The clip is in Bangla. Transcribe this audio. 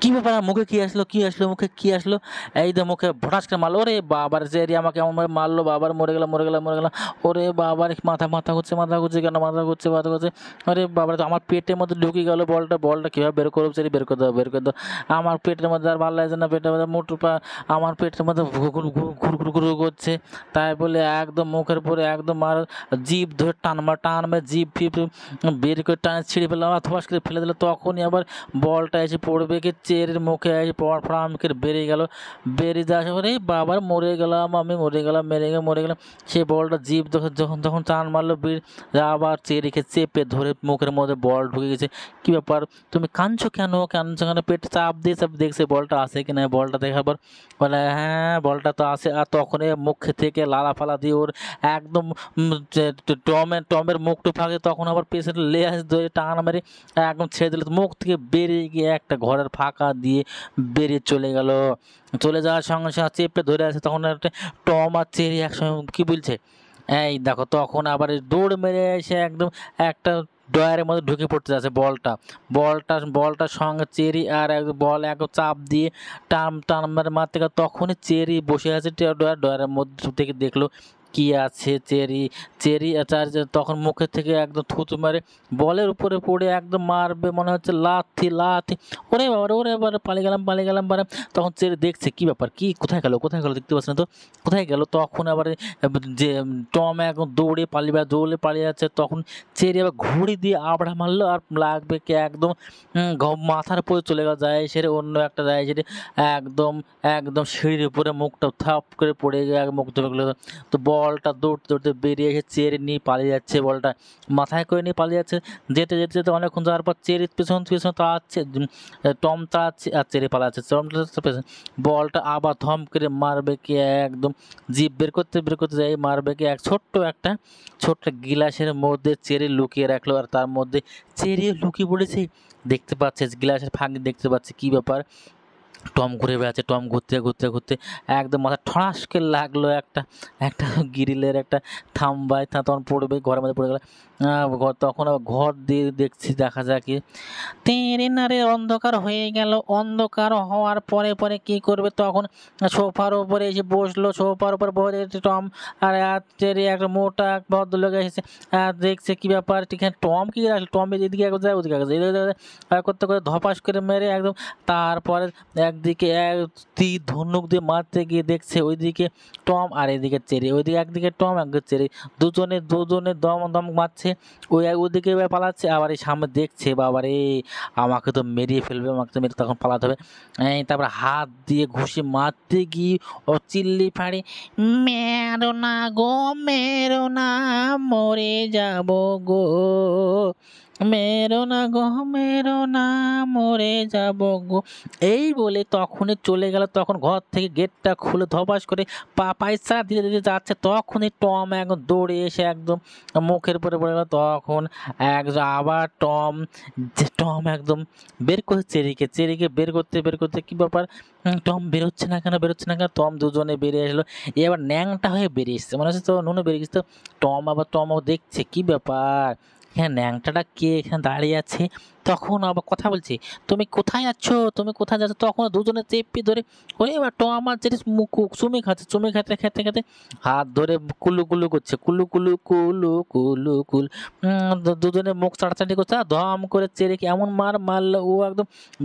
কি ব্যাপার? মুখে কি আসলো? কি আসলো? মুখে কি আসলো? এই যে মুখে ভটাস করে মারলো। ওরে বাবারে! জেরি আমাকে এমনভাবে মারলো, বাবারে! মরে গেলাম, মরে গেলাম, মরে গেলাম। ওরে বাবারে! মাথা ঘুরছে, মাথা ঘুরছে কেন? মাথা ঘুরছে, মাথা ঘুরছে। আরে বাবারে! তো আমার পেটের মধ্যে ঢুকে গেল বলটা। বলটা কিভাবে বের করব? জেরি বের করে দাও, বের করে দাও। আমার পেটের মধ্যে আর ভাল লাগছে না। পেটের মধ্যে আমার পেটের মধ্যে ঘুর করছে। তাই বলে একদম মুখের উপরে একদম জিভ ধরে টান মেরে জিভ-ফিভ বের করে টানে ছিঁড়ে ফেললাম। থপাস করে ফেলে দিল। তখনই আবার বলটা এসে পড়বে কি চেরির মুখে এসে ফড়াম করে বেরিয়ে গেল। বেরিয়ে যাওয়ার পরে বাবার মরে গেলাম, আমি মরে গেলাম, মরে গেলাম। সেই বলটা জিভ যখন টান মারলো আবার চেরিকে চেপে ধরে মুখের মধ্যে বল ঢুকে গেছে। কি ব্যাপার? তুমি কাঁদছো কেন? কাঁদছো কেন? পেটে চাপ দিয়ে দেখছে বলটা আছে কিনা। বলটা দেখার পর বলে হ্যাঁ বলটা তো আছে। আর তখনই মুখ থেকে লালা ফালা দিয়ে ওর একদম টমের মুখটু ফাঁকে। তখন আবার পেছনে লেজ ধরে টান মেরে একদম ছেড়ে দিল। মুখ থেকে বেরিয়ে গিয়ে একটা ঘরের ফাঁকা দিয়ে বেরিয়ে চলে গেল। চলে যাওয়ার সঙ্গে সঙ্গে চেপে ধরে আছে। তখন একটা টম আর চেরি একসঙ্গে কি বলছে, এই দেখো তখন আবার দৌড় মেরে এসে একদম একটা ড্রয়ারের মধ্যে ঢুকে পড়তে যাচ্ছে বলটার সঙ্গে চেরি আর বল এক চাপ দিয়ে টান মেরে মারতে গেল। তখনই চেরি বসে আছে ড্রয়ারের মধ্যে থেকে দেখলো কি আছে। চেরি তখন মুখের থেকে একদম থুতু মারে বলের উপরে পড়ে একদম মারবে মনে হচ্ছে লাথি। ওরে বাবারে পালিয়ে গেলাম বারে। তখন চেরি দেখছে কি ব্যাপার, কি কোথায় গেল দেখতে পাচ্ছে না তো কোথায় গেল। তখন আবার যে টম একদম দৌড়ে পালিয়ে যাচ্ছে। তখন চেরি আবার ঘুড়ি দিয়ে আবড়া মারলো আর লাগবে কি একদম মাথার উপরে চলে গেল। যায় সেরে অন্য একটা যায় সেরে একদম সিঁড়ির উপরে মুখটা থাপ করে পড়ে গিয়ে মুখ ধরে গেল। তো বলটা দৌড়তে বেরিয়ে এসে চেরি নিয়ে পালিয়ে যাচ্ছে। বলটা মাথায় করে নিয়ে পালিয়ে যাচ্ছে। যেতে অনেকক্ষণ যাওয়ার পর চেরির পেছন তাড়াচ্ছে টম তাড়াচ্ছে আর চেরি পালাচ্ছে। বলটা আবার ধম করে মারবে কি একদম জিভ বের করতে যাই মারবে কি ছোট্ট গিলাসের মধ্যে চেরি লুকিয়ে রাখলো। আর তার মধ্যে চেরিও লুকিয়ে পড়েছে। দেখতে পাচ্ছে গ্লাসের ফাঁক দেখতে পাচ্ছে কি ব্যাপার। টম ঘুরে বেড়াচ্ছে। টম ঘুরতে একদম মাথা ঠড়াস করে লাগলো একটা গ্রিলের একটা থাম্বায়। তখন পড়বে ঘরের মধ্যে পড়ে গেল। তখন আবার ঘর দিয়ে দেখা যাক কি তেরে নারে অন্ধকার হয়ে গেল। অন্ধকার হওয়ার পরে কি করবে? তখন সোফার উপরে এসে বসলো। সোফার উপর বসে টম আর চেরি একটা মোটা এক ভদ্রলোক এসেছে। দেখছে কি ব্যাপার। এখানে টম কি রাখলো? টম এদিকে এক যায় ওদিকে করতে ধপাস করে মেরে একদম। তারপরে একদিকে তীর ধনুক দিয়ে মারতে গিয়ে দেখছে ওইদিকে টম আর এদিকে চেরি। ওইদিকে একদিকে টম একদিকে চেরি দুজনে দম মারছে। ওইদিকে পালাচ্ছে আবার এই সামনে দেখছে বাবারে আমাকে তো মেরিয়ে ফেলবে, আমাকে তো মেরে তখন পালাতে হবে। তারপর হাত দিয়ে ঘুষি মারতে গিয়ে ও চিল্লি ফাড়ে মেরো না গো মেরো না মরে যাব গো, মেরো না গো মেরো না মরে যাব গো। এই বলে তখনই চলে গেল। তখন ঘর থেকে গেটটা খুলে ধপাস করে পয়সা দিতে যাচ্ছে। তখনই টম একদম দৌড়ে এসে একদম মুখের উপরে পড়ে গেল। তখন আবার টম একদম বের করছে চেরিকে বের করতে কি ব্যাপার টম বেরোচ্ছে না কেন টম দুজনে বেরিয়ে আসলো। এবার ন্যাংটা হয়ে বেরিয়ে এসছে মনে হচ্ছে তো নুনে বেরিয়ে গেছে। তো টম আবার দেখছে কি ব্যাপার হ্যাঁ ন্যাংটাটা কে এখানে দাঁড়িয়ে আছে। তখন আবার কথা বলছে তুমি কোথায় যাচ্ছ। তখন দুজনে চেপে ধরে ওরে এবার টম আমার যেটা চুমি খেতে হাত ধরে কুলু করছে কুলু দুজনে মুখ চাটাচাটি করছে। ধম করে চেরিকে এমন মারলো ও একদম